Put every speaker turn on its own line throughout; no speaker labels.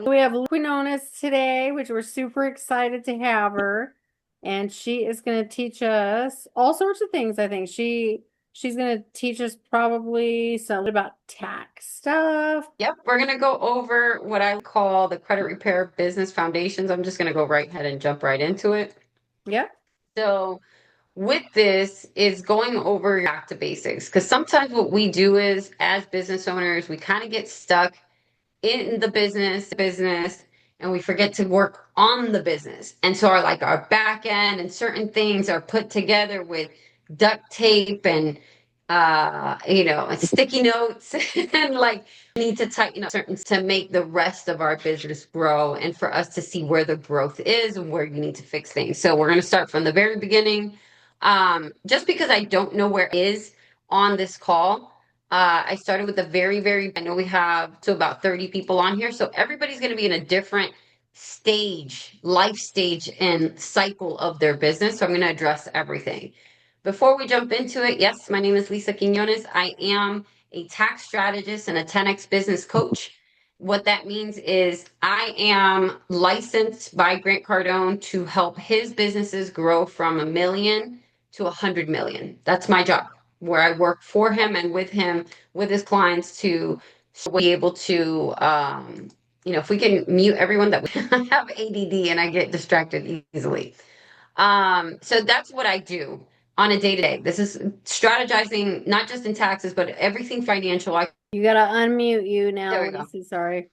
We have Quinones today, which we're super excited to have her. And she is going to teach us all sorts of things, I think. She's going to teach us probably something about tax stuff.
Yep, we're going to go over what I call the credit repair business foundations. I'm just going to go right ahead and jump right into it.
Yep.
So, with this is going over back to basics because sometimes what we do is as business owners, we kind of get stuck in the business and we forget to work on the business. And so our back end and certain things are put together with duct tape and and sticky notes and like need to tighten up certain to make the rest of our business grow and for us to see where the growth is and where you need to fix things. So we're going to start from the very beginning. Just because I don't know where it is on this call, I started with a I know we have so about 30 people on here. So everybody's going to be in a different life stage and cycle of their business. So I'm going to address everything. Before we jump into it, yes, my name is Lisa Quinones. I am a tax strategist and a 10X business coach. What that means is I am licensed by Grant Cardone to help his businesses grow from 1 million to 100 million. That's my job, where I work for him and with him, with his clients to be able to, if we can mute everyone that I have ADD and I get distracted easily. So that's what I do on a day to day. This is strategizing, not just in taxes, but everything financial.
You got to unmute you now,
There we go.
Lisa. Sorry.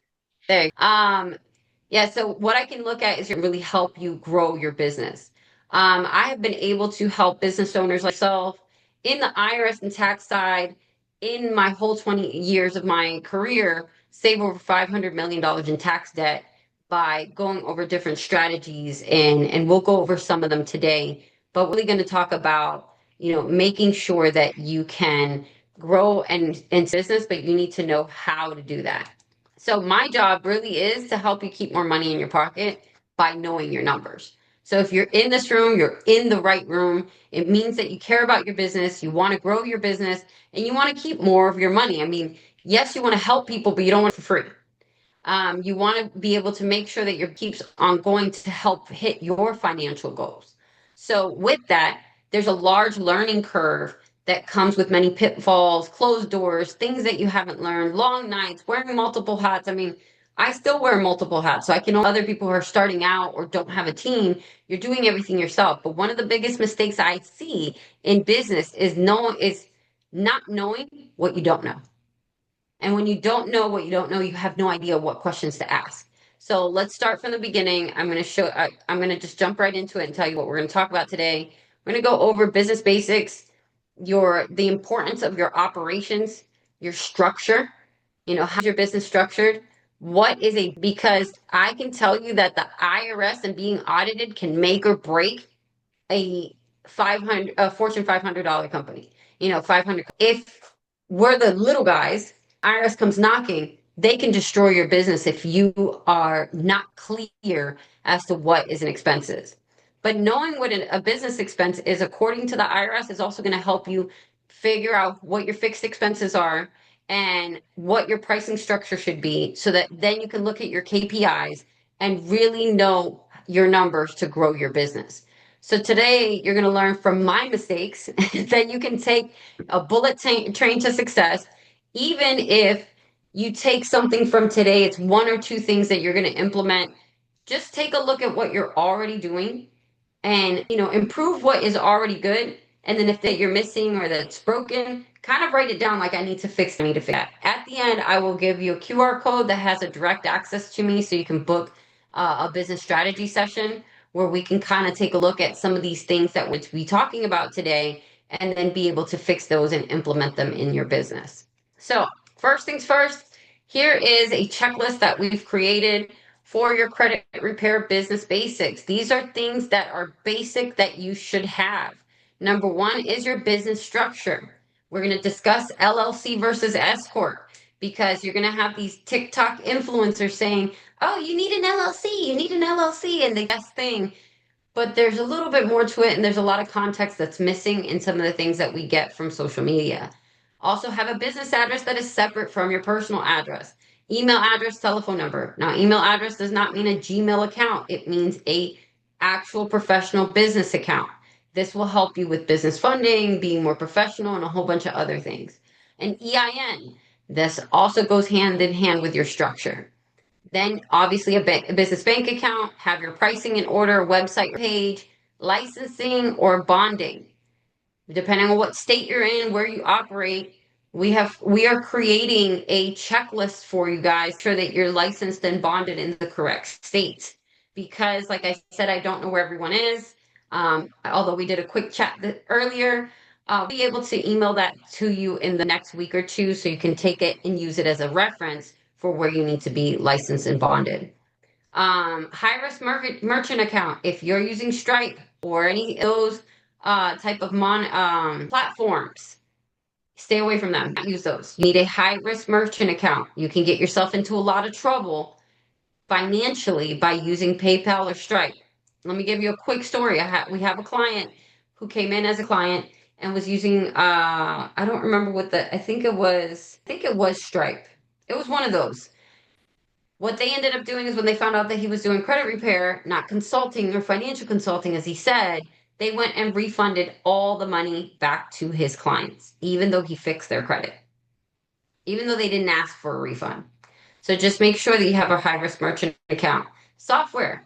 There. Yeah. So what I can look at is to really help you grow your business. I have been able to help business owners like myself in the IRS and tax side in my whole 20 years of my career save over $500 million in tax debt by going over different strategies and we'll go over some of them today. But we're really going to talk about making sure that you can grow and business, but you need to know how to do that. So my job really is to help you keep more money in your pocket by knowing your numbers. So if you're in this room, you're in the right room. It means that you care about your business, you want to grow your business, and you want to keep more of your money. I mean, yes, you want to help people, but you don't want it for free. You want to be able to make sure that your keeps on going to help hit your financial goals. So with that, there's a large learning curve that comes with many pitfalls, closed doors, things that you haven't learned, long nights, wearing multiple hats. I mean, I still wear multiple hats, so I can know other people who are starting out or don't have a team. You're doing everything yourself. But one of the biggest mistakes I see in business is not knowing what you don't know. And when you don't know what you don't know, you have no idea what questions to ask. So let's start from the beginning. I'm going to just jump right into it and tell you what we're going to talk about today. We're going to go over business basics, the importance of your operations, your structure, how's your business structured? Because I can tell you that the IRS and being audited can make or break a Fortune $500 company. 500. If we're the little guys, IRS comes knocking, they can destroy your business if you are not clear as to what is an expenses. But knowing what a business expense is according to the IRS is also going to help you figure out what your fixed expenses are and what your pricing structure should be so that then you can look at your KPIs and really know your numbers to grow your business. So today you're going to learn from my mistakes that you can take a train to success. Even if you take something from today, it's one or two things that you're going to implement. Just take a look at what you're already doing and improve what is already good. And then if that you're missing or that's broken, kind of write it down like I need to fix that. At the end, I will give you a QR code that has a direct access to me so you can book a business strategy session where we can kind of take a look at some of these things that we'll be talking about today and then be able to fix those and implement them in your business. So first things first, here is a checklist that we've created for your credit repair business basics. These are things that are basic that you should have. Number one is your business structure. We're going to discuss LLC versus S-Corp because you're going to have these TikTok influencers saying, oh, you need an LLC, you need an LLC, and the best thing. But there's a little bit more to it, and there's a lot of context that's missing in some of the things that we get from social media. Also, have a business address that is separate from your personal address. email address, telephone number. Now, email address does not mean a Gmail account. It means a actual professional business account. This will help you with business funding, being more professional, and a whole bunch of other things. An EIN. This also goes hand in hand with your structure. Then, obviously, a business bank account, have your pricing in order, website page, licensing, or bonding. Depending on what state you're in, where you operate, we are creating a checklist for you guys, sure that you're licensed and bonded in the correct states. Because, like I said, I don't know where everyone is. Although we did a quick chat earlier, I'll be able to email that to you in the next week or two, so you can take it and use it as a reference for where you need to be licensed and bonded. High risk merchant account. If you're using Stripe or any of those type of platforms, stay away from them. Don't use those. You need a high risk merchant account. You can get yourself into a lot of trouble financially by using PayPal or Stripe. Let me give you a quick story. We have a client who came in as a client and was using I don't remember what I think it was Stripe. It was one of those. What they ended up doing is when they found out that he was doing credit repair, not consulting or financial consulting, as he said, they went and refunded all the money back to his clients, even though he fixed their credit, even though they didn't ask for a refund. So just make sure that you have a high risk merchant account. Software.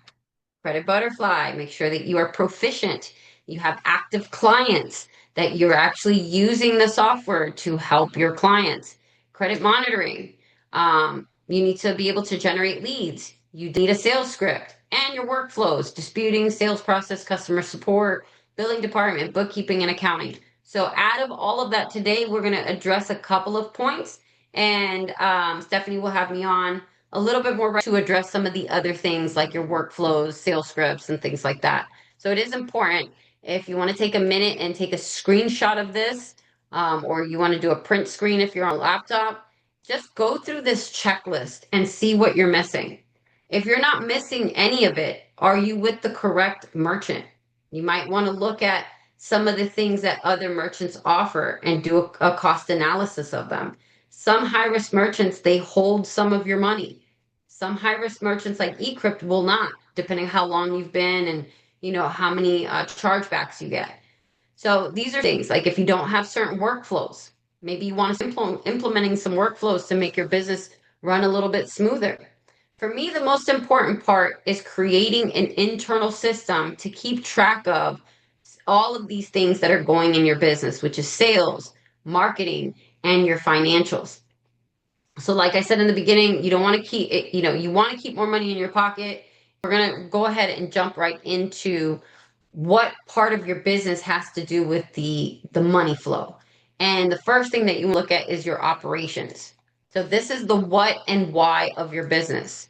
Credit Butterfly, make sure that you are proficient, you have active clients, that you're actually using the software to help your clients. Credit monitoring, you need to be able to generate leads. You need a sales script and your workflows, disputing, sales process, customer support, billing department, bookkeeping, and accounting. So out of all of that today, we're going to address a couple of points, and Stephanie will have me on a little bit more to address some of the other things like your workflows, sales scripts, and things like that. So it is important, if you want to take a minute and take a screenshot of this, or you want to do a print screen if you're on a laptop, just go through this checklist and see what you're missing. If you're not missing any of it, are you with the correct merchant? You might want to look at some of the things that other merchants offer and do a cost analysis of them. Some high risk merchants, they hold some of your money. Some high risk merchants like eCrypt will not, depending how long you've been and how many chargebacks you get. So these are things like if you don't have certain workflows, maybe you want to implementing some workflows to make your business run a little bit smoother. For me, the most important part is creating an internal system to keep track of all of these things that are going in your business, which is sales, marketing, and your financials. So like I said in the beginning, you don't want to keep it, you want to keep more money in your pocket. We're going to go ahead and jump right into what part of your business has to do with the money flow. And the first thing that you look at is your operations. So this is the what and why of your business.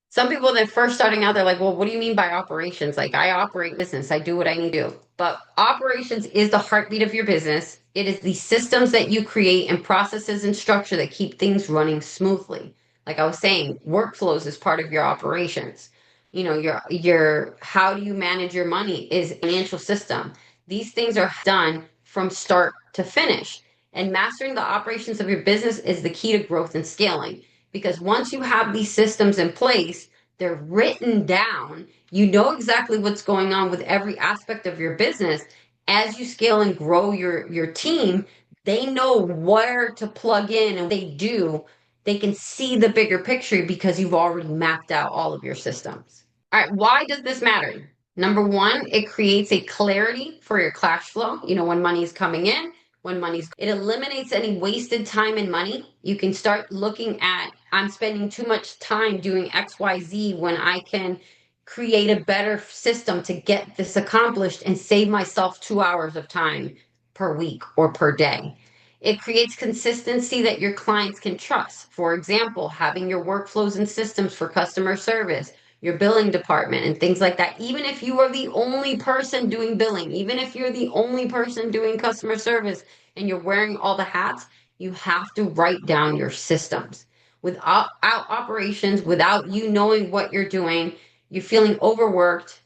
Some people that first starting out, they're like, well, what do you mean by operations? Like, I operate business, I do what I need to do. But operations is the heartbeat of your business. It is the systems that you create and processes and structure that keep things running smoothly. Like I was saying, workflows is part of your operations. Your how do you manage your money is financial system. These things are done from start to finish. And mastering the operations of your business is the key to growth and scaling. Because once you have these systems in place, they're written down, you know exactly what's going on with every aspect of your business. As you scale and grow your team, they know where to plug in, and they can see the bigger picture because you've already mapped out all of your systems. All right, why does this matter? Number one, it creates a clarity for your cash flow. When money is coming in, it eliminates any wasted time and money. You can start looking at, I'm spending too much time doing XYZ when I can create a better system to get this accomplished and save myself 2 hours of time per week or per day. It creates consistency that your clients can trust. For example, having your workflows and systems for customer service, your billing department, and things like that. Even if you are the only person doing billing, even if you're the only person doing customer service and you're wearing all the hats, you have to write down your systems. Without operations, without you knowing what you're doing, you're feeling overworked,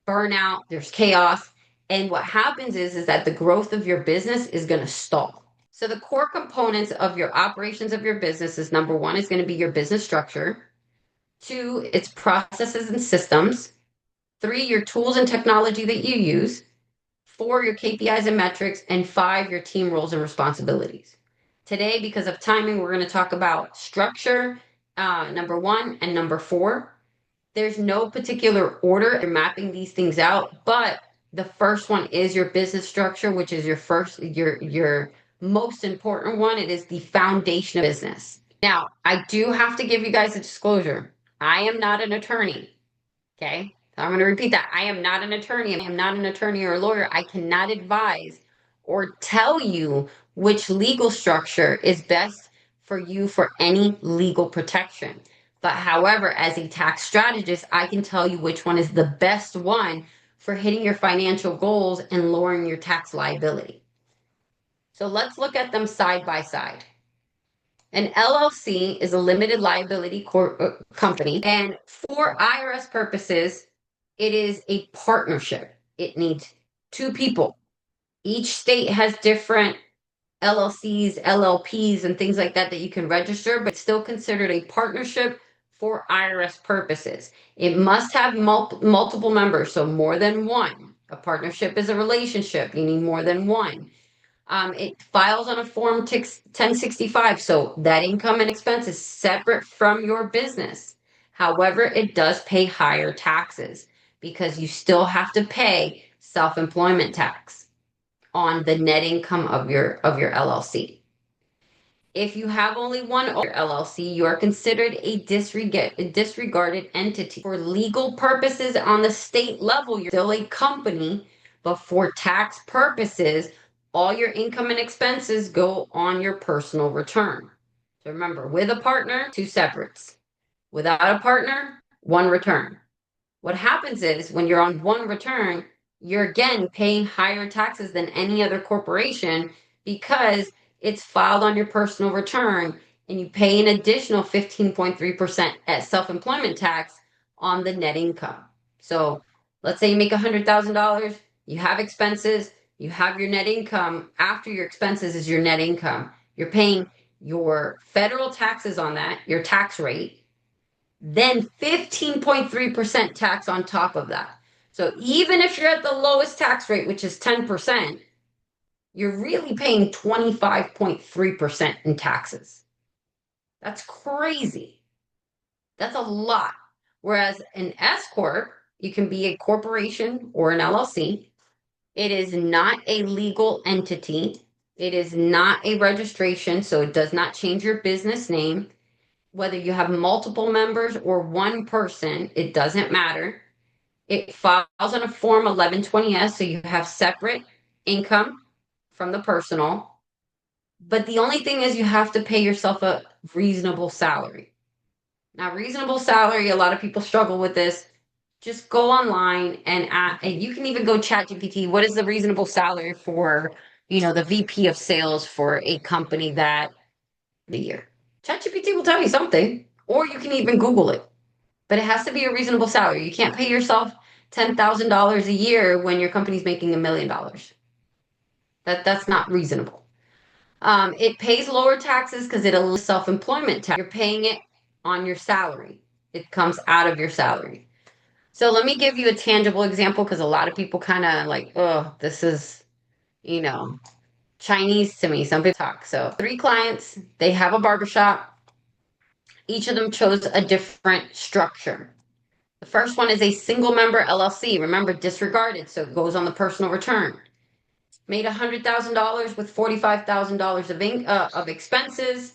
burnout, there's chaos. And what happens is that the growth of your business is going to stall. So the core components of your operations of your business is number one is going to be your business structure. Two, its processes and systems. Three, your tools and technology that you use. Four, your KPIs and metrics. And five, your team roles and responsibilities. Today, because of timing, we're going to talk about structure, number one, and number four. There's no particular order in mapping these things out, but the first one is your business structure, which is your most important one. It is the foundation of business. Now, I do have to give you guys a disclosure. I am not an attorney. Okay. So I'm going to repeat that. I am not an attorney. I am not an attorney or a lawyer. I cannot advise or tell you which legal structure is best for you for any legal protection. But however, as a tax strategist, I can tell you which one is the best one for hitting your financial goals and lowering your tax liability. So let's look at them side by side. An LLC is a limited liability company, and for IRS purposes, it is a partnership. It needs two people. Each state has different LLCs, LLPs, and things like that that you can register, but it's still considered a partnership for IRS purposes. It must have multiple members, so more than one. A partnership is a relationship. You need more than one. It files on a form 1065, so that income and expense is separate from your business. However, it does pay higher taxes because you still have to pay self-employment tax on the net income of your LLC. If you have only one LLC, you are considered a disregarded entity. For legal purposes on the state level, you're still a company, but for tax purposes, all your income and expenses go on your personal return. So remember, with a partner, two separates. Without a partner, one return. What happens is when you're on one return, you're again paying higher taxes than any other corporation because it's filed on your personal return and you pay an additional 15.3% at self-employment tax on the net income. So let's say you make $100,000, you have expenses, you have your net income. After your expenses is your net income. You're paying your federal taxes on that, your tax rate, then 15.3% tax on top of that. So even if you're at the lowest tax rate, which is 10%, you're really paying 25.3% in taxes. That's crazy. That's a lot. Whereas an S-Corp, you can be a corporation or an LLC. It is not a legal entity. It is not a registration, so it does not change your business name. Whether you have multiple members or one person, it doesn't matter. It files on a form 1120S, so you have separate income from the personal. But the only thing is you have to pay yourself a reasonable salary. Now, reasonable salary, a lot of people struggle with this. Just go online and you can even go chat GPT. What is the reasonable salary for, the VP of sales for a company that the year? ChatGPT will tell you something, or you can even Google it. But it has to be a reasonable salary. You can't pay yourself $10,000 a year when your company's making $1 million. That's not reasonable. It pays lower taxes because it'll self-employment tax. You're paying it on your salary. It comes out of your salary. So let me give you a tangible example because a lot of people kind of like, oh, this is, Chinese to me. Some people talk. So 3 clients, they have a barbershop. Each of them chose a different structure. The first one is a single member LLC. Remember, disregarded, so it goes on the personal return. Made $100,000 with $45,000 of expenses.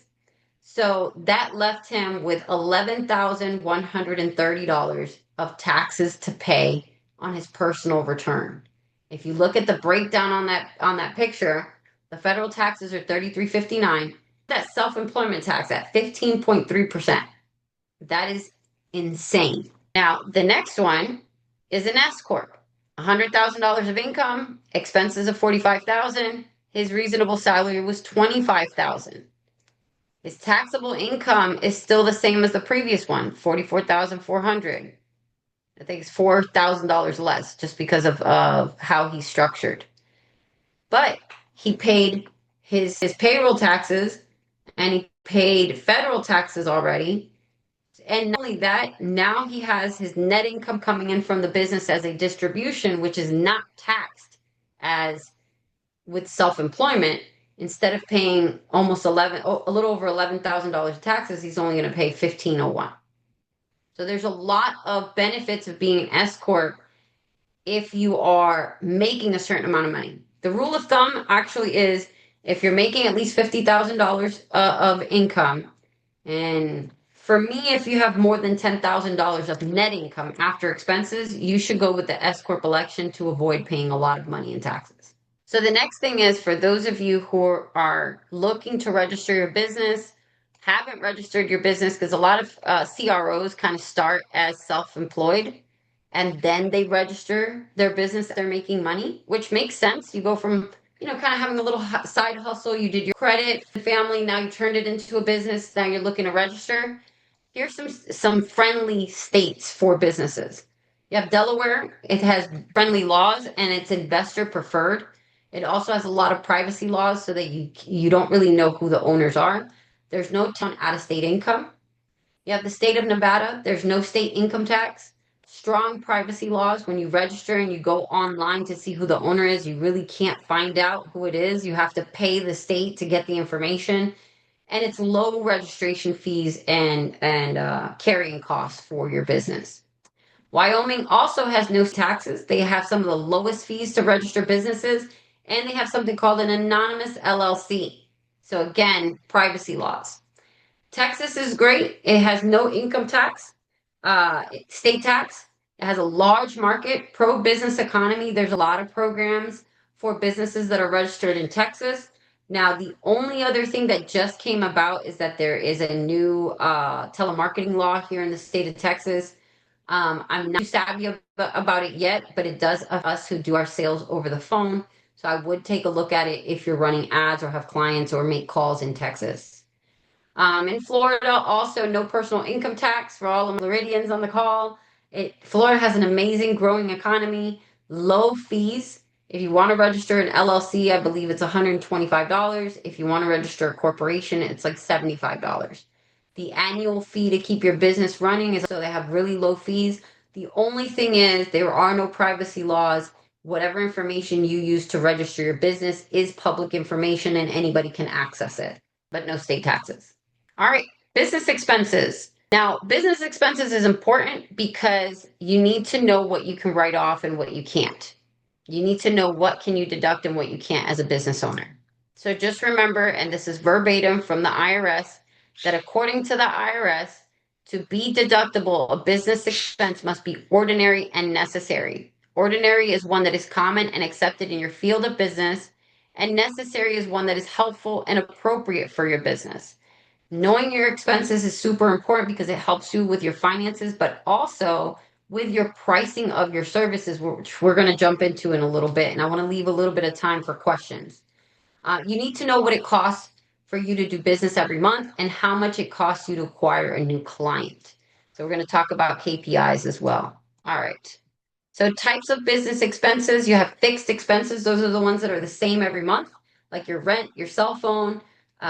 So that left him with $11,130 of taxes to pay on his personal return. If you look at the breakdown on that picture, the federal taxes are $33.59. That self-employment tax at 15.3%. That is insane. Now, the next one is an S-Corp. $100,000 of income, expenses of $45,000. His reasonable salary was $25,000. His taxable income is still the same as the previous one, $44,400. I think it's $4,000 less just because of how he's structured. But he paid his payroll taxes, and he paid federal taxes already. And not only that, now he has his net income coming in from the business as a distribution, which is not taxed as with self-employment. Instead of paying almost a little over $11,000 taxes, he's only going to pay 1501. So there's a lot of benefits of being an S corp if you are making a certain amount of money. The rule of thumb actually is if you're making at least $50,000 of income, and for me, if you have more than $10,000 of net income after expenses, you should go with the S corp election to avoid paying a lot of money in taxes. So the next thing is for those of you who are looking to register your business, haven't registered your business, because a lot of CROs kind of start as self-employed and then they register their business, they're making money, which makes sense. You go from, kind of having a little side hustle, you did your credit, family, now you turned it into a business, now you're looking to register. Here's some friendly states for businesses. You have Delaware, it has friendly laws and it's investor preferred. It also has a lot of privacy laws so that you don't really know who the owners are. There's no out-of-state income. You have the state of Nevada, there's no state income tax. Strong privacy laws. When you register and you go online to see who the owner is, you really can't find out who it is. You have to pay the state to get the information. And it's low registration fees and carrying costs for your business. Wyoming also has no taxes. They have some of the lowest fees to register businesses, and they have something called an anonymous LLC. So again, privacy laws. Texas is great. It has no income tax, state tax. It has a large market, pro-business economy. There's a lot of programs for businesses that are registered in Texas. Now, the only other thing that just came about is that there is a new telemarketing law here in the state of Texas. I'm not too savvy about it yet, but it does us who do our sales over the phone. So I would take a look at it if you're running ads or have clients or make calls in Texas. In Florida, also no personal income tax for all the Floridians on the call. Florida has an amazing growing economy, low fees. If you want to register an LLC, I believe it's $125. If you want to register a corporation, it's like $75. The annual fee to keep your business running is so they have really low fees. The only thing is there are no privacy laws. Whatever information you use to register your business is public information and anybody can access it, but no state taxes. All right, business expenses. Now, business expenses is important because you need to know what you can write off and what you can't. You need to know what can you deduct and what you can't as a business owner. So just remember, and this is verbatim from the IRS, that according to the IRS, to be deductible, a business expense must be ordinary and necessary. Ordinary is one that is common and accepted in your field of business, and necessary is one that is helpful and appropriate for your business. Knowing your expenses is super important because it helps you with your finances, but also with your pricing of your services, which we're going to jump into in a little bit. And I want to leave a little bit of time for questions. You need to know what it costs for you to do business every month and how much it costs you to acquire a new client. So we're going to talk about KPIs as well. All right. So types of business expenses, you have fixed expenses. Those are the ones that are the same every month, like your rent, your cell phone,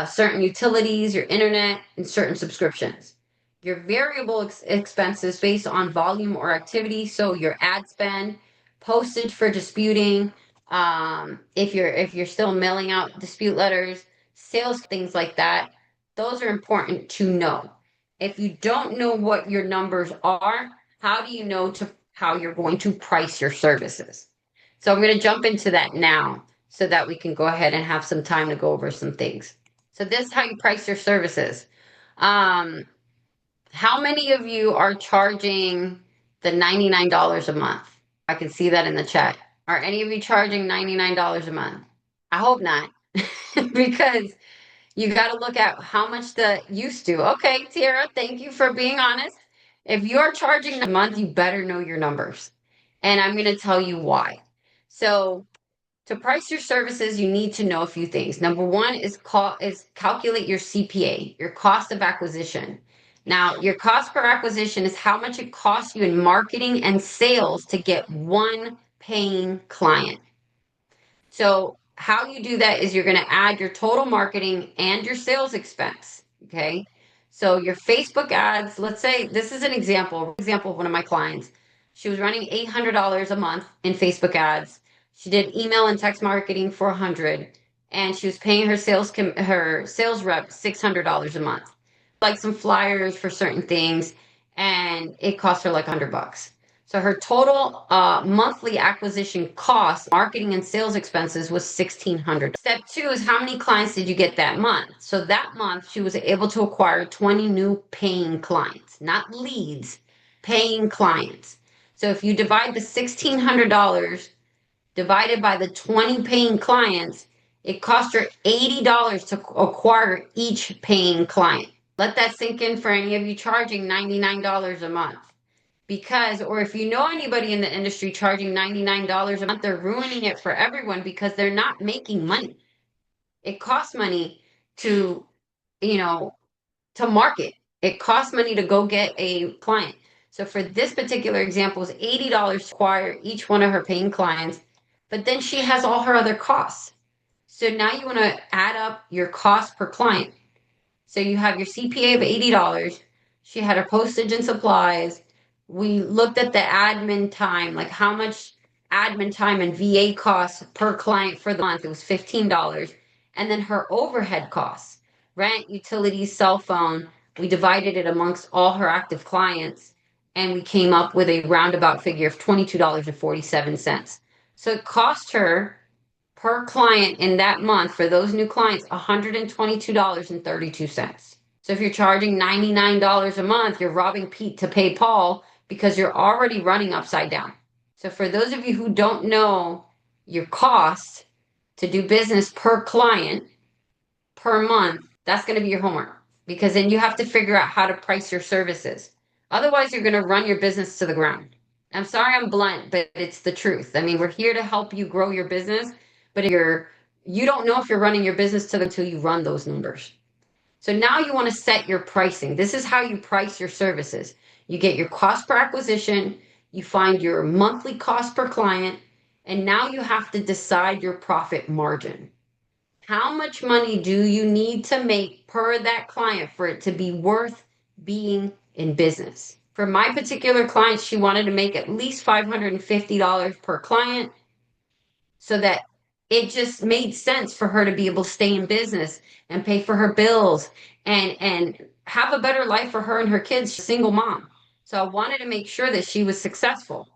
certain utilities, your internet, and certain subscriptions. Your variable expenses based on volume or activity, so your ad spend, postage for disputing, if you're still mailing out dispute letters, sales, things like that. Those are important to know. If you don't know what your numbers are, how do you know how you're going to price your services? So I'm going to jump into that now so that we can go ahead and have some time to go over some things. So this is how you price your services. How many of you are charging the $99 a month? I can see that in the chat. Are any of you charging $99 a month? I hope not, because you got to look at how much the used to. Okay, Tiara, thank you for being honest. If you're charging a month, you better know your numbers. And I'm going to tell you why. So to price your services, you need to know a few things. Number one is calculate your CPA, your cost of acquisition. Now, your cost per acquisition is how much it costs you in marketing and sales to get one paying client. So how you do that is you're going to add your total marketing and your sales expense. Okay. So your Facebook ads, let's say this is an example of one of my clients. She was running $800 a month in Facebook ads. She did email and text marketing for 100, and she was paying her sales rep $600 a month, like some flyers for certain things, and it cost her like $100. So her total monthly acquisition cost, marketing and sales expenses was $1,600. Step two is how many clients did you get that month? So that month she was able to acquire 20 new paying clients, not leads, paying clients. So if you divide the $1,600 divided by the 20 paying clients, it cost her $80 to acquire each paying client. Let that sink in for any of you charging $99 a month. Because, or if you know anybody in the industry charging $99 a month, they're ruining it for everyone because they're not making money. It costs money to, you know, to market. It costs money to go get a client. So for this particular example, it's $80 to acquire each one of her paying clients, but then she has all her other costs. So now you want to add up your cost per client. So you have your CPA of $80. She had her postage and supplies. We looked at the admin time, like how much admin time and VA costs per client for the month. It was $15. And then her overhead costs, rent, utilities, cell phone. We divided it amongst all her active clients, and we came up with a roundabout figure of $22.47. So it cost her per client in that month for those new clients $122.32. So if you're charging $99 a month, you're robbing Pete to pay Paul because you're already running upside down. So for those of you who don't know your cost to do business per client per month, that's going to be your homework, because then you have to figure out how to price your services. Otherwise, you're going to run your business to the ground. I'm sorry I'm blunt, but it's the truth. I mean, we're here to help you grow your business, but you don't know if you're running your business until you run those numbers. So now you want to set your pricing. This is how you price your services. You get your cost per acquisition, you find your monthly cost per client, and now you have to decide your profit margin. How much money do you need to make per that client for it to be worth being in business? For my particular client, she wanted to make at least $550 per client so that it just made sense for her to be able to stay in business and pay for her bills and have a better life for her and her kids. She's a single mom. So I wanted to make sure that she was successful.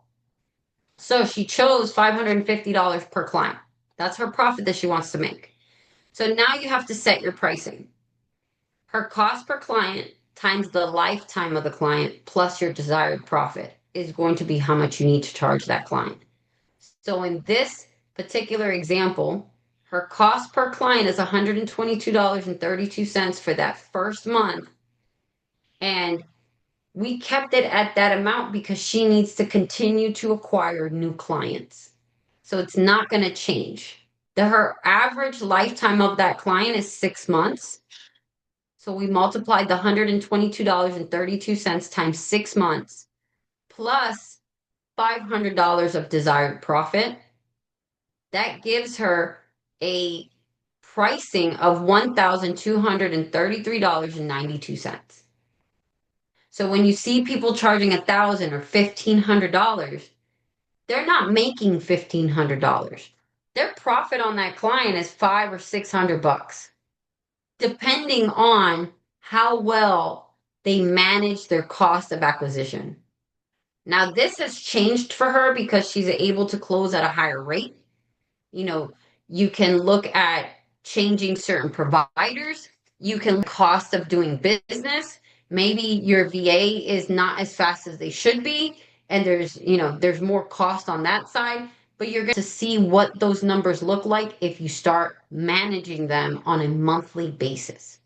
So she chose $550 per client. That's her profit that she wants to make. So now you have to set your pricing. Her cost per client times the lifetime of the client plus your desired profit is going to be how much you need to charge that client. So in this particular example, her cost per client is $122.32 for that first month. And we kept it at that amount because she needs to continue to acquire new clients. So it's not going to change. Her average lifetime of that client is 6 months. So we multiplied the $122.32 times 6 months plus $500 of desired profit. That gives her a pricing of $1,233.92. So when you see people charging $1,000 or $1,500, they're not making $1,500. Their profit on that client is $500 or $600, depending on how well they manage their cost of acquisition. Now, this has changed for her because she's able to close at a higher rate. You know, you can look at changing certain providers. You can look at cost of doing business. Maybe your VA is not as fast as they should be, and there's more cost on that side, but you're going to see what those numbers look like if you start managing them on a monthly basis.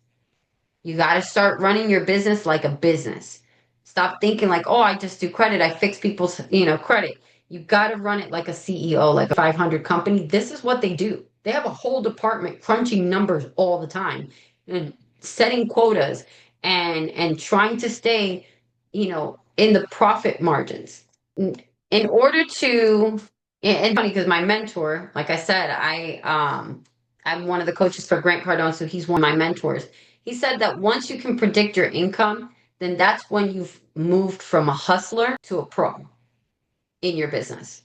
You got to start running your business like a business. Stop thinking like, oh, I just do credit. I fix people's, credit. You got to run it like a CEO, like a 500 company. This is what they do. They have a whole department crunching numbers all the time and setting quotas and trying to stay, in the profit margins. In order to And funny because my mentor, like I said, I'm one of the coaches for Grant Cardone, so he's one of my mentors. He said that once you can predict your income, then that's when you've moved from a hustler to a pro in your business.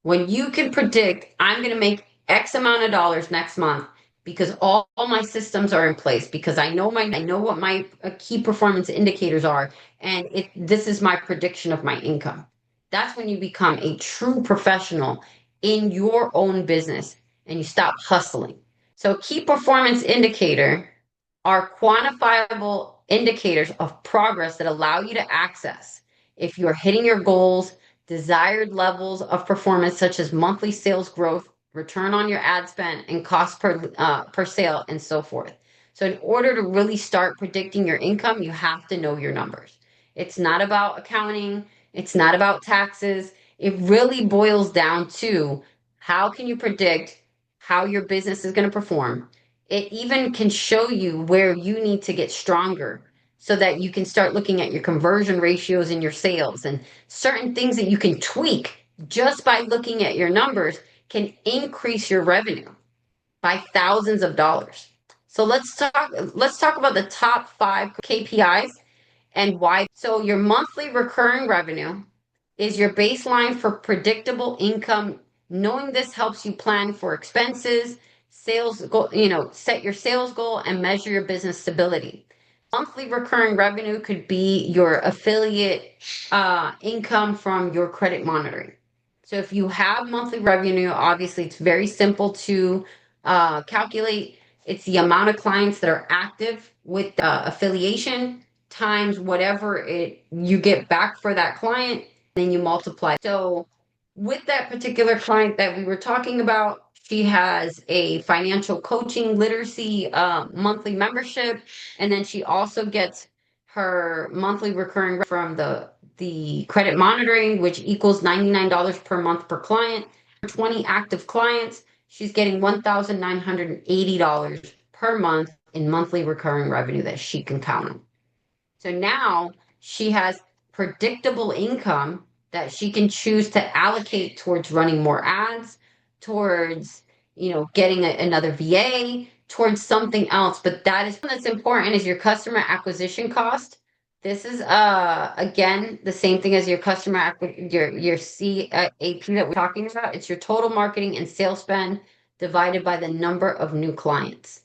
When you can predict, I'm going to make X amount of dollars next month because all my systems are in place, because I know what my key performance indicators are, and this is my prediction of my income. That's when you become a true professional in your own business and you stop hustling. So key performance indicator are quantifiable indicators of progress that allow you to access if you're hitting your goals, desired levels of performance, such as monthly sales growth, return on your ad spend, and cost per sale, and so forth. So, in order to really start predicting your income, you have to know your numbers. It's not about accounting, it's not about taxes. It really boils down to how can you predict how your business is going to perform. It even can show you where you need to get stronger so that you can start looking at your conversion ratios in your sales, and certain things that you can tweak just by looking at your numbers can increase your revenue by thousands of dollars. So let's talk about the top 5 KPIs and why. So your monthly recurring revenue is your baseline for predictable income. Knowing this helps you plan for expenses, sales goal, set your sales goal and measure your business stability. Monthly recurring revenue could be your affiliate income from your credit monitoring. So if you have monthly revenue, obviously it's very simple to calculate. It's the amount of clients that are active with affiliation times whatever it you get back for that client, then you multiply. So with that particular client that we were talking about, she has a financial coaching literacy monthly membership, and then she also gets her monthly recurring from the credit monitoring, which equals $99 per month per client. For 20 active clients, she's getting $1,980 per month in monthly recurring revenue that she can count on. So now she has predictable income that she can choose to allocate towards running more ads, towards, getting another VA, towards something else. But that's important is your customer acquisition cost. This is again the same thing as your your CAP that we're talking about. It's your total marketing and sales spend divided by the number of new clients.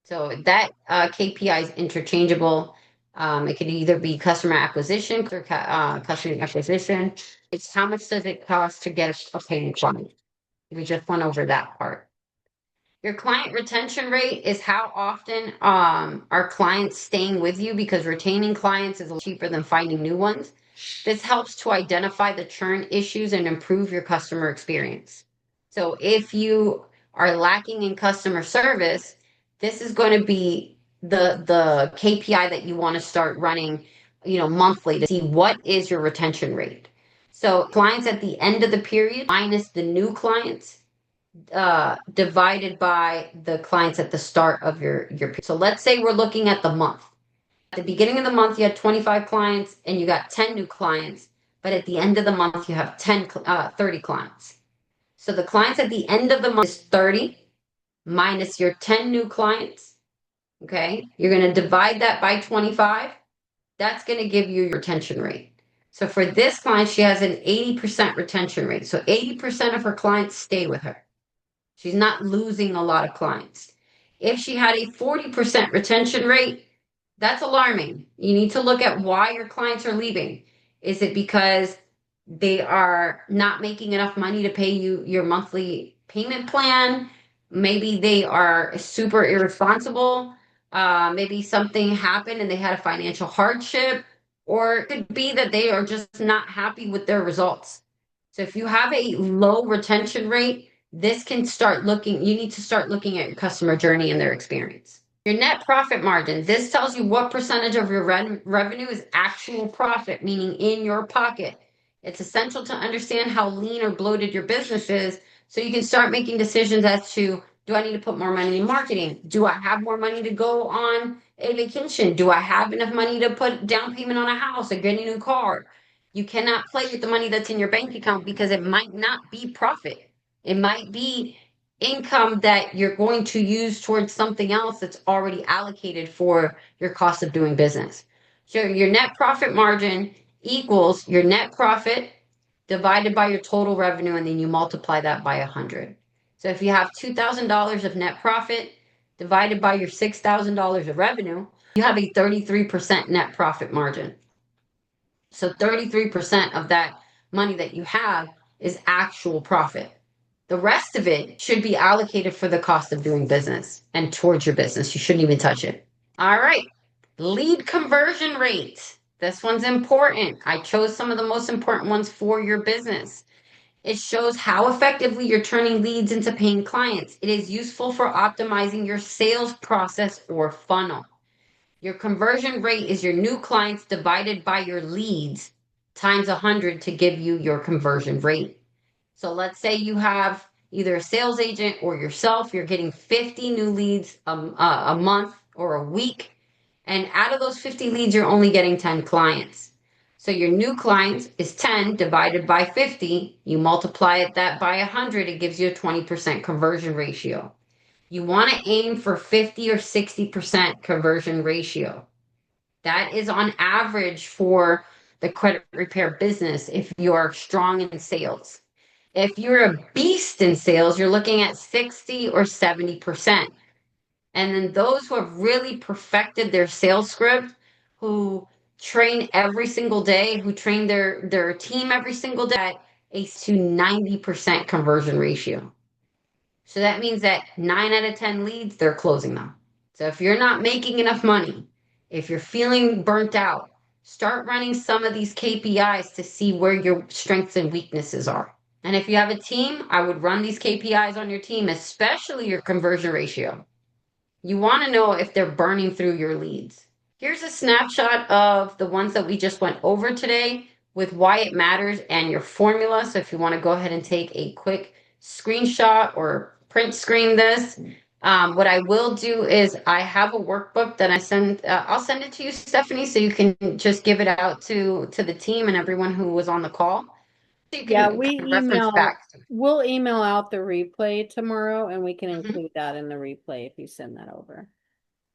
So that KPI is interchangeable. It could either be customer acquisition or customer acquisition. It's how much does it cost to get a paying client? We just went over that part. Your client retention rate is how often are clients staying with you, because retaining clients is cheaper than finding new ones. This helps to identify the churn issues and improve your customer experience. So if you are lacking in customer service, this is going to be the KPI that you want to start running, monthly, to see what is your retention rate. So clients at the end of the period minus the new clients divided by the clients at the start of your period. So let's say we're looking at the month. At the beginning of the month, you had 25 clients and you got 10 new clients, but at the end of the month, you have 30 clients. So the clients at the end of the month is 30 minus your 10 new clients. Okay. You're going to divide that by 25. That's going to give you your retention rate. So for this client, she has an 80% retention rate. So 80% of her clients stay with her. She's not losing a lot of clients. If she had a 40% retention rate, that's alarming. You need to look at why your clients are leaving. Is it because they are not making enough money to pay you your monthly payment plan? Maybe they are super irresponsible. Maybe something happened and they had a financial hardship, or it could be that they are just not happy with their results. So if you have a low retention rate, you need to start looking at your customer journey and their experience. Your net profit margin, this tells you what percentage of your revenue is actual profit, meaning in your pocket. It's essential to understand how lean or bloated your business is so you can start making decisions as to, do I need to put more money in marketing? Do I have more money to go on a vacation? Do I have enough money to put down payment on a house or get a new car? You cannot play with the money that's in your bank account because it might not be profit. It might be income that you're going to use towards something else that's already allocated for your cost of doing business. So your net profit margin equals your net profit divided by your total revenue, and then you multiply that by 100. So if you have $2,000 of net profit divided by your $6,000 of revenue, you have a 33% net profit margin. So 33% of that money that you have is actual profit. The rest of it should be allocated for the cost of doing business and towards your business. You shouldn't even touch it. All right. Lead conversion rate. This one's important. I chose some of the most important ones for your business. It shows how effectively you're turning leads into paying clients. It is useful for optimizing your sales process or funnel. Your conversion rate is your new clients divided by your leads times 100 to give you your conversion rate. So let's say you have either a sales agent or yourself, you're getting 50 new leads a month or a week. And out of those 50 leads, you're only getting 10 clients. So your new clients is 10 divided by 50. You multiply that by 100, it gives you a 20% conversion ratio. You want to aim for 50 or 60% conversion ratio. That is on average for the credit repair business if you're strong in sales. If you're a beast in sales, you're looking at 60 or 70%. And then those who have really perfected their sales script, who train every single day, who train their team every single day, a to 90% conversion ratio. So that means that 9 out of 10 leads, they're closing them. So if you're not making enough money, if you're feeling burnt out, start running some of these KPIs to see where your strengths and weaknesses are. And if you have a team, I would run these KPIs on your team, especially your conversion ratio. You want to know if they're burning through your leads. Here's a snapshot of the ones that we just went over today with why it matters and your formula. So if you want to go ahead and take a quick screenshot or print screen this, what I will do is I have a workbook that I'll send it to you, Stephanie, so you can just give it out to the team and everyone who was on the call. So you
Yeah,
can kind of reference back.
we'll email out the replay tomorrow and we can
Mhm.
include that in the replay if you send that over.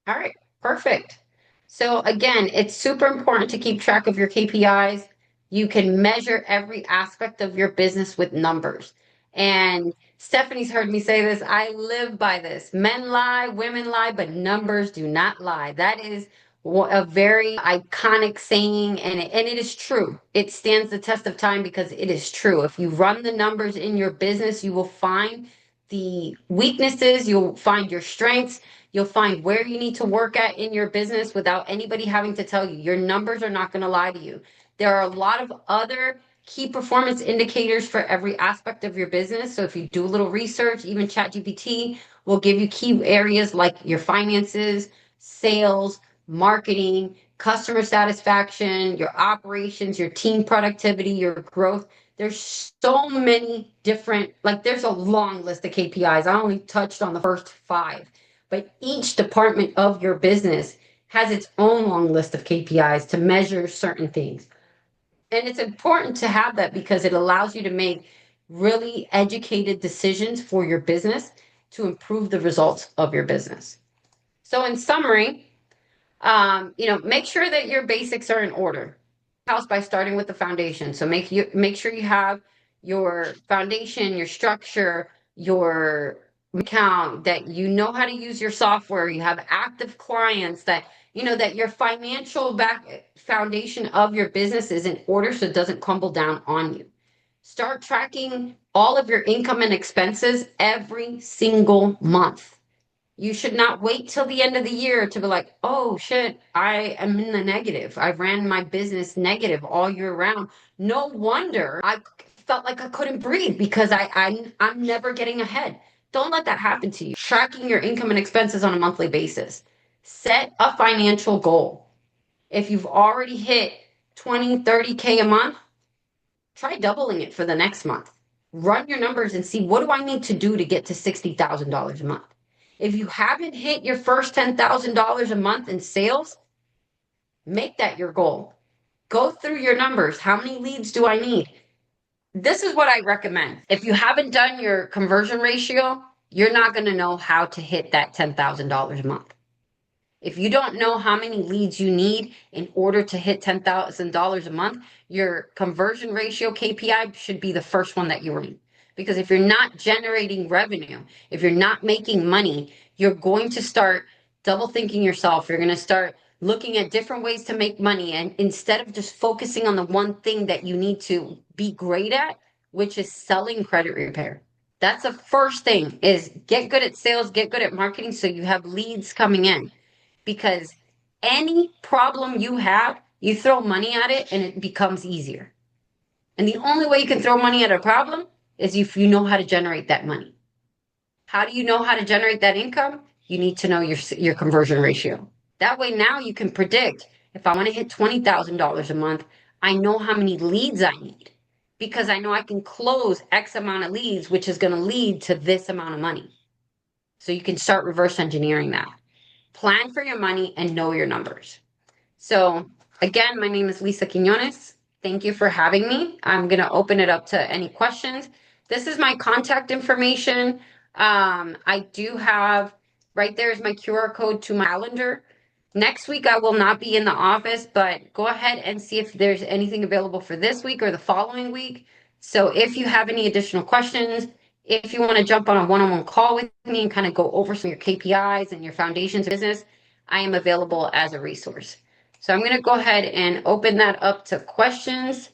All right, perfect. So again, it's super important to keep track of your KPIs. You can measure every aspect of your business with numbers. And Stephanie's heard me say this. I live by this. Men lie, women lie, but numbers do not lie. That is a very iconic saying, and it is true. It stands the test of time because it is true. If you run the numbers in your business, you will find the weaknesses, you'll find your strengths, you'll find where you need to work at in your business without anybody having to tell you. Your numbers are not going to lie to you. There are a lot of other key performance indicators for every aspect of your business. So if you do a little research, even ChatGPT will give you key areas like your finances, sales, marketing, customer satisfaction, your operations, your team productivity, your growth. There's so many different, like there's a long list of KPIs. I only touched on the first 5, but each department of your business has its own long list of KPIs to measure certain things. And it's important to have that because it allows you to make really educated decisions for your business to improve the results of your business. So in summary, make sure that your basics are in order. House by starting with the foundation. So make sure you have your foundation, your structure, your account, that you know how to use your software, you have active clients, that that your financial back foundation of your business is in order so it doesn't crumble down on you. Start tracking all of your income and expenses every single month. You should not wait till the end of the year to be like, oh shit, I am in the negative. I ran my business negative all year round. No wonder I felt like I couldn't breathe because I'm never getting ahead. Don't let that happen to you. Tracking your income and expenses on a monthly basis. Set a financial goal. If you've already hit 20, 30K a month, try doubling it for the next month. Run your numbers and see, what do I need to do to get to $60,000 a month? If you haven't hit your first $10,000 a month in sales, make that your goal. Go through your numbers. How many leads do I need? This is what I recommend. If you haven't done your conversion ratio, you're not going to know how to hit that $10,000 a month. If you don't know how many leads you need in order to hit $10,000 a month, your conversion ratio KPI should be the first one that you run. Because if you're not generating revenue, if you're not making money, you're going to start double thinking yourself. You're going to start looking at different ways to make money. And instead of just focusing on the one thing that you need to be great at, which is selling credit repair. That's the first thing is get good at sales, get good at marketing so you have leads coming in because any problem you have, you throw money at it and it becomes easier. And the only way you can throw money at a problem is if you know how to generate that money. How do you know how to generate that income? You need to know your conversion ratio. That way now you can predict if I want to hit $20,000 a month, I know how many leads I need because I know I can close X amount of leads, which is going to lead to this amount of money. So you can start reverse engineering that. Plan for your money and know your numbers. So again, my name is Lisa Quinones. Thank you for having me. I'm going to open it up to any questions. This is my contact information. I do have, right there is my QR code to my calendar. Next week, I will not be in the office, but go ahead and see if there's anything available for this week or the following week. So if you have any additional questions, if you want to jump on a one-on-one call with me and kind of go over some of your KPIs and your foundations of business, I am available as a resource. So I'm going to go ahead and open that up to questions.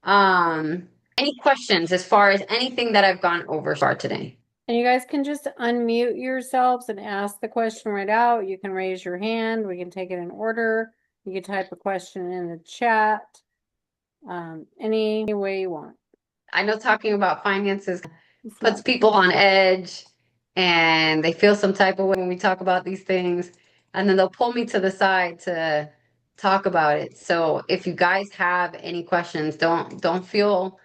Any questions as far as anything that I've gone over so far today?
And you guys can just unmute yourselves and ask the question right out. You can raise your hand. We can take it in order. You can type a question in the chat. Any way you want.
I know talking about finances
It's
puts
not
people on edge and they feel some type of way when we talk about these things. And then they'll pull me to the side to talk about it. So if you guys have any questions, don't feel,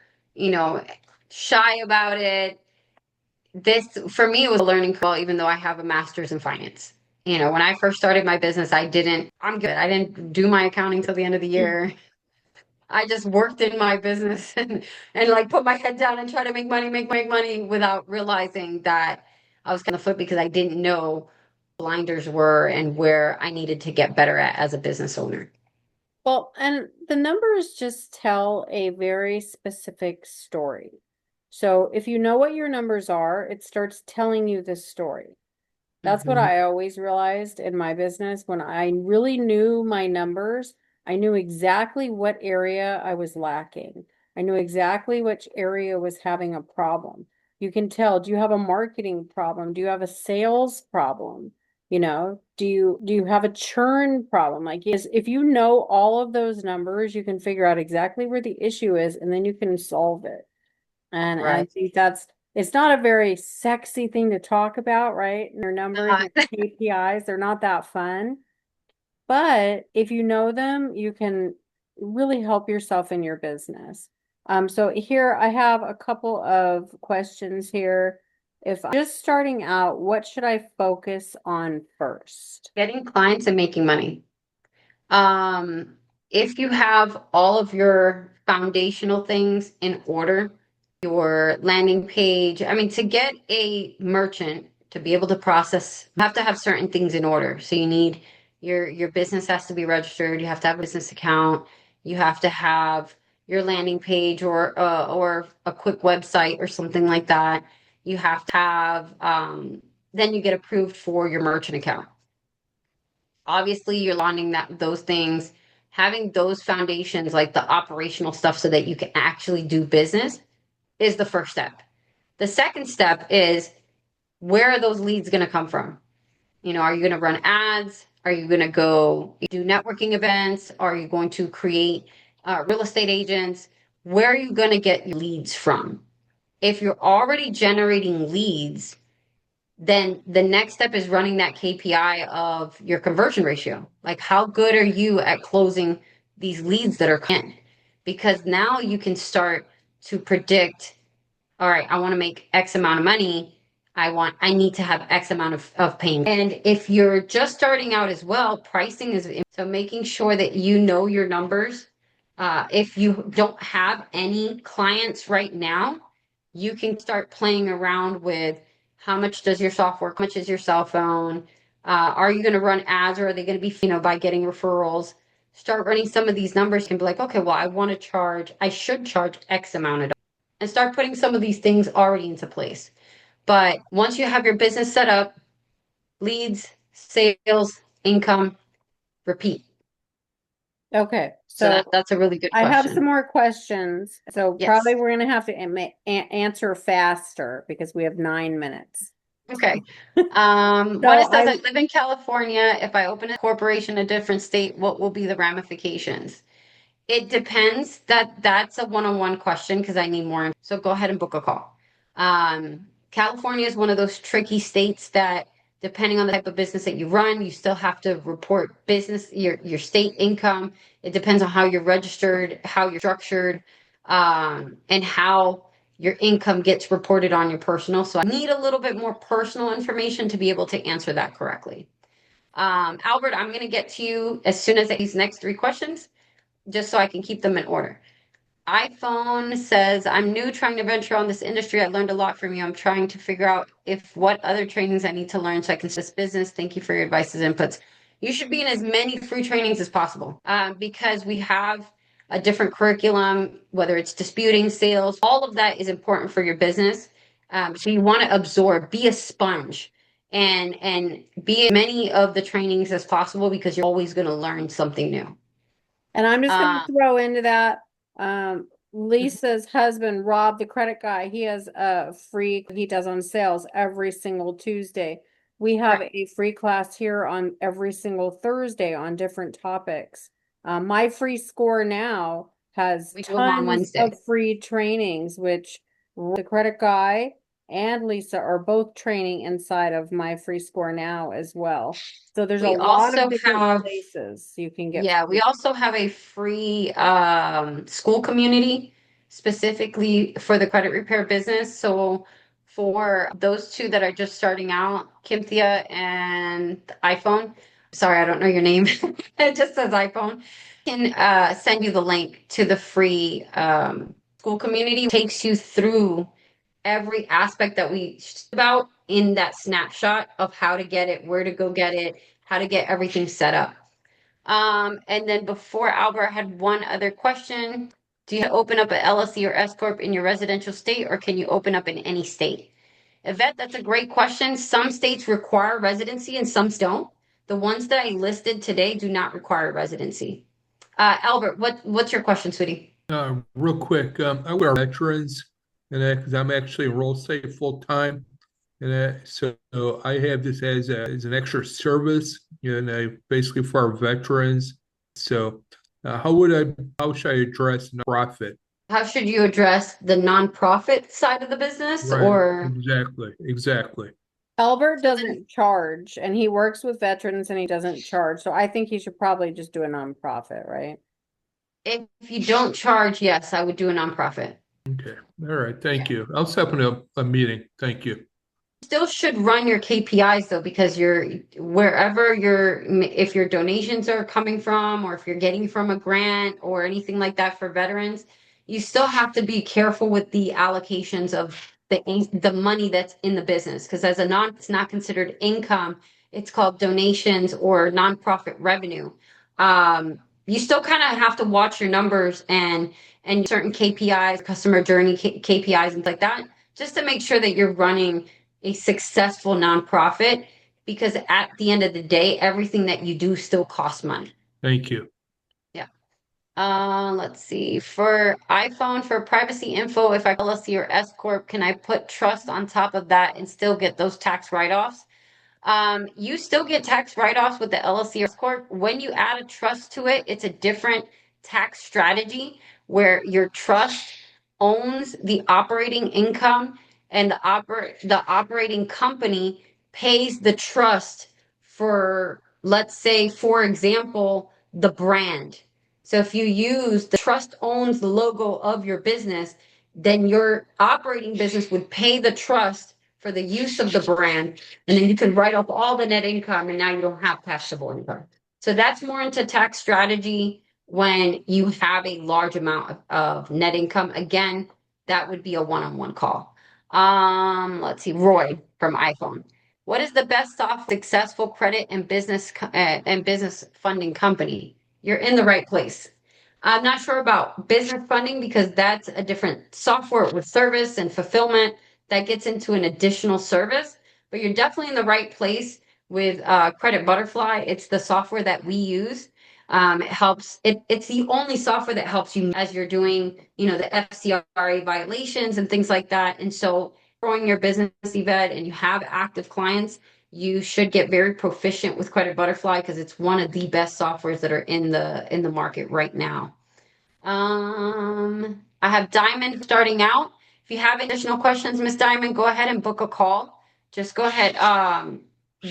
shy about it. This for me it was a learning curve, even though I have a master's in finance. When I first started my business, I'm good. I didn't do my accounting till the end of the year. I just worked in my business and like put my head down and try to make money without realizing that I was kind of foot because I didn't know blinders were and where I needed to get better at as a business owner.
Well, and the numbers just tell a very specific story. So if you know what your numbers are, it starts telling you this story. That's what
Mhm.
I always realized in my business. When I really knew my numbers, I knew exactly what area I was lacking. I knew exactly which area was having a problem. You can tell, do you have a marketing problem? Do you have a sales problem? Do you have a churn problem? Like, if you know all of those numbers, you can figure out exactly where the issue is, and then you can solve it. And I
Right.
think it's not a very sexy thing to talk about, right? Your numbers,
Uh,
your KPIs, they're not that fun. But if you know them, you can really help yourself in your business. So here I have a couple of questions here. If I'm just starting out, what should I focus on first?
Getting clients and making money. Um, if you have all of your foundational things in order, your landing page, I mean, to get a merchant to be able to process, you have to have certain things in order. So you need your business has to be registered, you have to have a business account, you have to have your landing page or a quick website or something like that. You have to have then you get approved for your merchant account. Obviously you're launching those things, having those foundations like the operational stuff so that you can actually do business is the first step. The second step is where are those leads going to come from? Are you going to run ads? Are you going to go do networking events? Are you going to create real estate agents? Where are you going to get leads from? If you're already generating leads, then the next step is running that KPI of your conversion ratio. Like, how good are you at closing these leads that are coming in? Because now you can start to predict, all right, I want to make X amount of money. I need to have X amount of payment. And if you're just starting out as well, pricing is so making sure that you know your numbers. If you don't have any clients right now, you can start playing around with how much does your software, how much is your cell phone? Are you going to run ads or are they going to be, by getting referrals? Start running some of these numbers. You can be like, okay, well, I should charge X amount of dollars and start putting some of these things already into place. But once you have your business set up, leads, sales, income, repeat.
Okay,
So
so
that's a really good
I have some
question.
more questions. So
Yes.
probably we're gonna have to answer faster because we have 9 minutes.
Okay. One
So
it says I live in California. If I open a corporation in a different state, what will be the ramifications? It depends. That's a one-on-one question because I need more. So go ahead and book a call. California is one of those tricky states that, depending on the type of business that you run, you still have to report business your state income. It depends on how you're registered, how you're structured, and how your income gets reported on your personal. So I need a little bit more personal information to be able to answer that correctly. Albert, I'm going to get to you as soon as these next three questions, just so I can keep them in order. iPhone says, I'm new trying to venture on this industry. I learned a lot from you. I'm trying to figure out if what other trainings I need to learn so I can start this business. Thank you for your advices and inputs. You should be in as many free trainings as possible, because we have a different curriculum, whether it's disputing, sales, all of that is important for your business. So you want to absorb, be a sponge, and be in many of the trainings as possible because you're always going to learn something new.
and I'm just going
Uh,
to throw into that. Lisa's husband, Rob, the credit guy, he has a free, he does on sales every single Tuesday. We have a free class here on every single Thursday on different topics. My free score now has
we do them on
tons
Wednesday.
of free trainings, which the credit guy and Lisa are both training inside of my free score now as well. So there's a
We
lot of
also
different
have,
places you can get
yeah, we
free.
also have a free school community specifically for the credit repair business. So for those two that are just starting out, Cynthia and iPhone, sorry, I don't know your name. It just says iPhone. Can send you the link to the free school community. It takes you through every aspect that we about in that snapshot of how to get it, where to go get it, how to get everything set up. And then before Albert, I had one other question. Do you open up an LLC or S-Corp in your residential state, or can you open up in any state? Yvette, that's a great question. Some states require residency and some don't. The ones that I listed today do not require residency. Albert, what's your question, sweetie?
Real quick, I wear veterans, and because I'm actually enrolled state full time, and so I have this as an extra service, and basically for our veterans. So, how should I address nonprofit?
How should you address the nonprofit side of the business
Right,
or
exactly.
Albert
so then
doesn't charge and he works with veterans and he doesn't charge. So I think he should probably just do a nonprofit, right?
if you don't charge, yes, I would do a nonprofit.
Okay, all right, thank you. I'll set up a meeting. Thank you.
Still should run your KPIs though, because you're wherever if your donations are coming from, or if you're getting from a grant or anything like that for veterans, you still have to be careful with the allocations of the money that's in the business. Because as a it's not considered income, it's called donations or nonprofit revenue. You still kind of have to watch your numbers and certain KPIs, customer journey KPIs, and like that, just to make sure that you're running a successful nonprofit, because at the end of the day, everything that you do still costs money.
Thank you.
Yeah. Let's see. For iPhone, for privacy info, if I LLC or S Corp, can I put trust on top of that and still get those tax write-offs? You still get tax write-offs with the LLC or S Corp. When you add a trust to it, it's a different tax strategy where your trust owns the operating income and the operating company pays the trust for, let's say, for example, the brand. So if you use the trust owns the logo of your business, then your operating business would pay the trust for the use of the brand, and then you can write off all the net income, and now you don't have taxable income. So that's more into tax strategy when you have a large amount of net income. Again, that would be a one-on-one call. Let's see, Roy from iPhone. What is the best soft successful credit and business funding company? You're in the right place. I'm not sure about business funding because that's a different software with service and fulfillment that gets into an additional service, but you're definitely in the right place with Credit Butterfly. It's the software that we use. It helps. It's the only software that helps you as you're doing, the FCRA violations and things like that. And so, growing your business, Yvette, and you have active clients, you should get very proficient with Credit Butterfly because it's one of the best softwares that are in the market right now. I have Diamond starting out. If you have additional questions, Miss Diamond, go ahead and book a call. Just go ahead.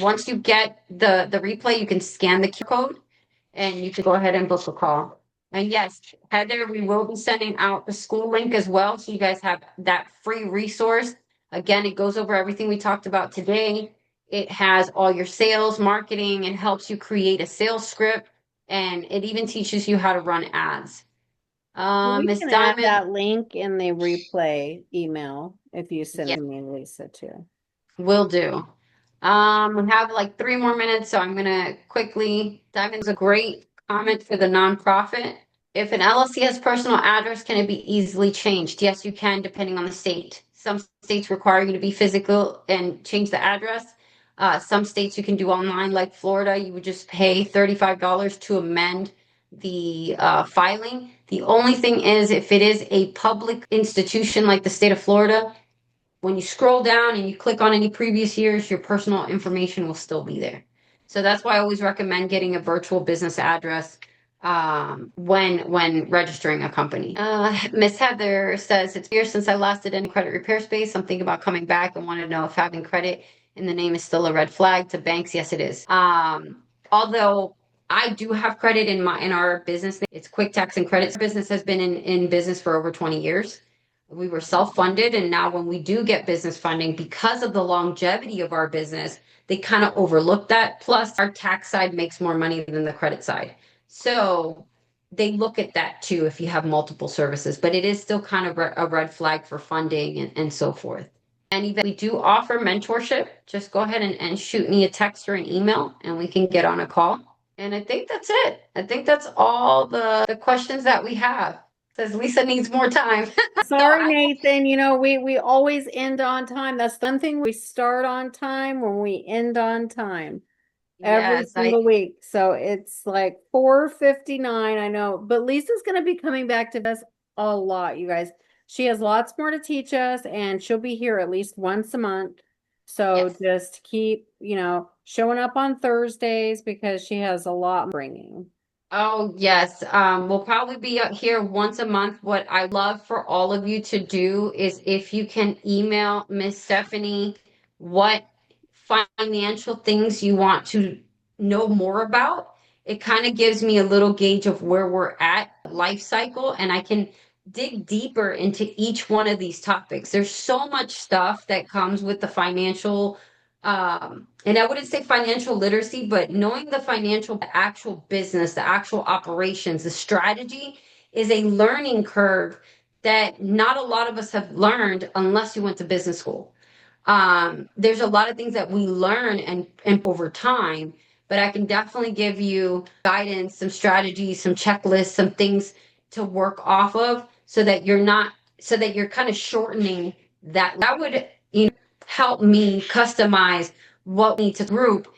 Once you get the replay, you can scan the QR code and you can go ahead and book a call. And yes, Heather, we will be sending out the school link as well, so you guys have that free resource. Again, it goes over everything we talked about today. It has all your sales, marketing, and helps you create a sales script, and it even teaches you how to run ads.
We
Miss
can add
Diamond,
that link in the replay email if you send
yeah,
it to me and Lisa too.
will do. We have like 3 more minutes, so I'm gonna quickly. Diamond's a great comment for the nonprofit. If an LLC has personal address, can it be easily changed? Yes, you can, depending on the state. Some states require you to be physical and change the address. Some states you can do online, like Florida. You would just pay $35 to amend the filing. The only thing is, if it is a public institution like the state of Florida, when you scroll down and you click on any previous years, your personal information will still be there. So that's why I always recommend getting a virtual business address when registering a company. Miss Heather says, it's years since I last did any credit repair space. I'm thinking about coming back and want to know if having credit in the name is still a red flag to banks. Yes, it is. Although I do have credit in our business. It's Quick Tax and Credit. Business has been in business for over 20 years. We were self-funded, and now when we do get business funding, because of the longevity of our business, they kind of overlook that. Plus, our tax side makes more money than the credit side. So they look at that too if you have multiple services, but it is still kind of a red flag for funding and so forth. And even we do offer mentorship. Just go ahead and shoot me a text or an email and we can get on a call. And I think that's it. I think that's all the questions that we have. Says Lisa needs more time.
Sorry, Nathan. We always end on time. That's the one thing, we start on time when we end on time every
Yes,
single week. So it's like 4:59, I know. But Lisa's going to be coming back to us a lot, you guys. She has lots more to teach us, and she'll be here at least once a month. So
yes.
just keep, showing up on Thursdays because she has a lot bringing.
Oh, yes. We'll probably be out here once a month. What I love for all of you to do is if you can email Miss Stephanie what financial things you want to know more about. It kind of gives me a little gauge of where we're at life cycle, and I can dig deeper into each one of these topics. There's so much stuff that comes with the financial and I wouldn't say financial literacy, but knowing the actual business, the actual operations, the strategy is a learning curve that not a lot of us have learned unless you went to business school. There's a lot of things that we learn and over time, but I can definitely give you guidance, some strategies, some checklists, some things to work off of so that you're kind of shortening that would help me customize what we need to group